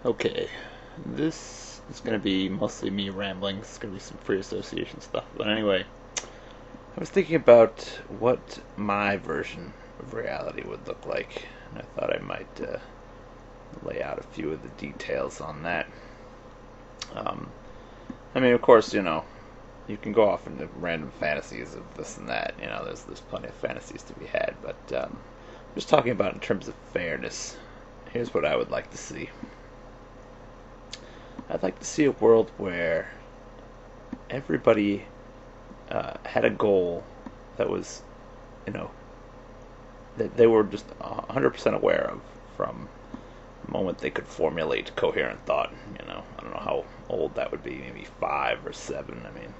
Okay, this is going to be mostly me rambling. It's going to be some free association stuff. But anyway, I was thinking about what my version of reality would look like, and I thought I might lay out a few of the details on that. Um, I mean, of course, you can go off into random fantasies of this and that. There's plenty of fantasies to be had, but just talking about in terms of fairness, here's what I would like to see. I'd like to see a world where everybody had a goal that was, you know, that they were just 100% aware of from the moment they could formulate coherent thought. I don't know how old that would be, maybe 5 or 7. I mean,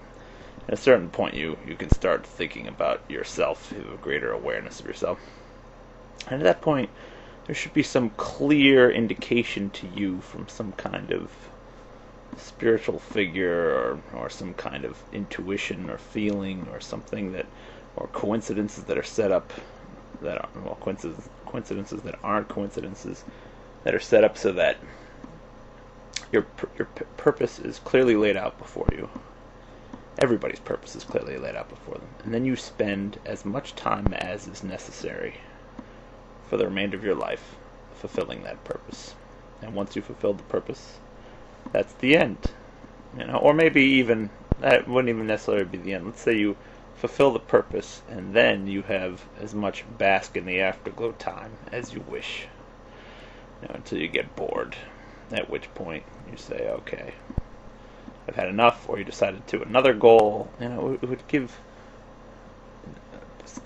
at a certain point, you can start thinking about yourself, you have a greater awareness of yourself. And at that point, there should be some clear indication to you from some kind of spiritual figure or some kind of intuition or feeling or something or coincidences that are set up that are coincidences that aren't coincidences that are set up so that your purpose is clearly laid out before you. Everybody's purpose is clearly laid out before them, and then you spend as much time as is necessary for the remainder of your life fulfilling that purpose. And once you fulfill the purpose, that's the end. Or maybe even that wouldn't even necessarily be the end. Let's say you fulfill the purpose and then you have as much bask in the afterglow time as you wish, until you get bored, at which point you say, okay, I've had enough, or you decided to another goal. It would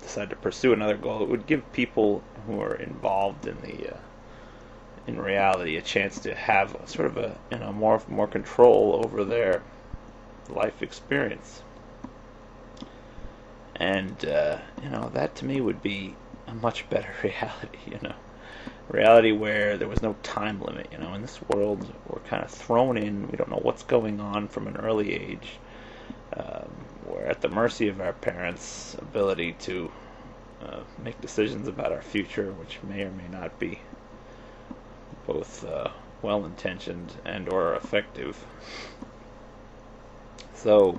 decide to pursue another goal. It would give people who are involved in reality a chance to have sort of a more control over their life experience. And that to me would be a much better reality. Reality where there was no time limit. In this world we're kind of thrown in. We don't know what's going on from an early age. We're at the mercy of our parents' ability to make decisions about our future, which may or may not be both well-intentioned and or effective. So,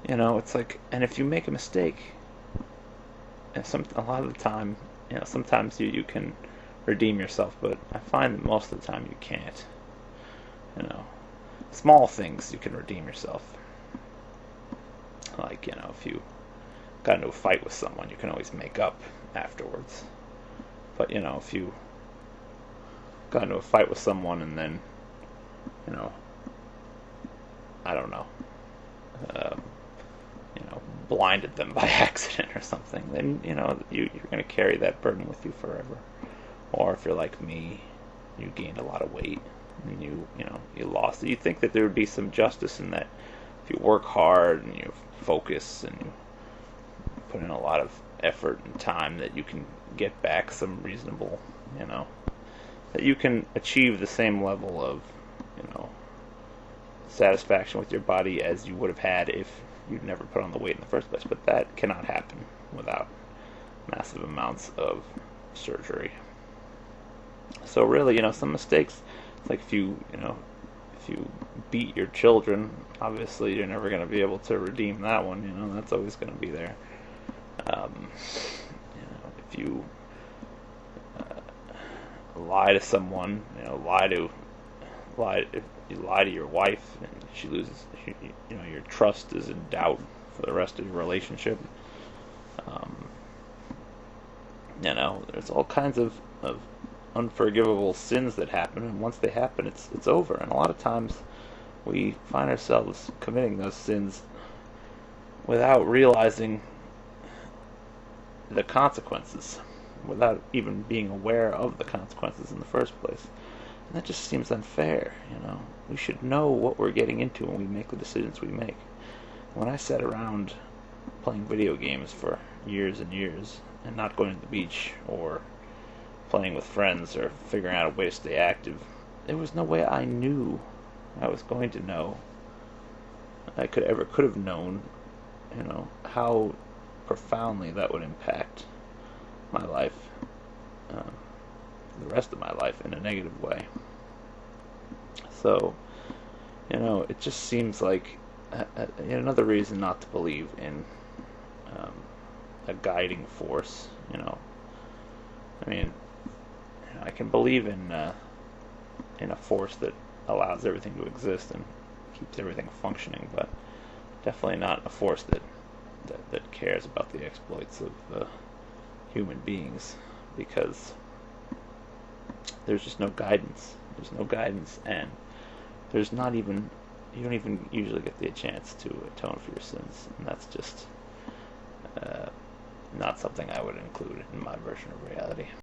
it's like, and if you make a mistake, a lot of the time, sometimes you can redeem yourself, but I find that most of the time you can't. Small things you can redeem yourself. Like, if you got into a fight with someone, you can always make up afterwards. But, if you got into a fight with someone and then, I don't know, blinded them by accident or something, then, you're going to carry that burden with you forever. Or if you're like me, you gained a lot of weight and you lost it. You think that there would be some justice in that if you work hard and you focus and you put in a lot of effort and time, that you can get back some reasonable, that you can achieve the same level of, satisfaction with your body as you would have had if you'd never put on the weight in the first place. But that cannot happen without massive amounts of surgery. So really, some mistakes, it's like if you beat your children, obviously you're never going to be able to redeem that one. That's always going to be there. If you lie to someone, if you lie to your wife and she loses, your trust is in doubt for the rest of your relationship. There's all kinds of unforgivable sins that happen, and once they happen, it's over. And a lot of times we find ourselves committing those sins without realizing the consequences, without even being aware of the consequences in the first place. And that just seems unfair. We should know what we're getting into when we make the decisions we make. When I sat around playing video games for years and years and not going to the beach or playing with friends or figuring out a way to stay active, there was no way I knew I was going to know. I could have known, how profoundly that would impact my life, the rest of my life, in a negative way. So, it just seems like another reason not to believe in um, a guiding force. I mean, I can believe in a force that allows everything to exist and keeps everything functioning, but definitely not a force that cares about the exploits of human beings, because there's just no guidance. There's no guidance, and there's not even you don't even usually get the chance to atone for your sins, and that's just uh, not something I would include in my version of reality.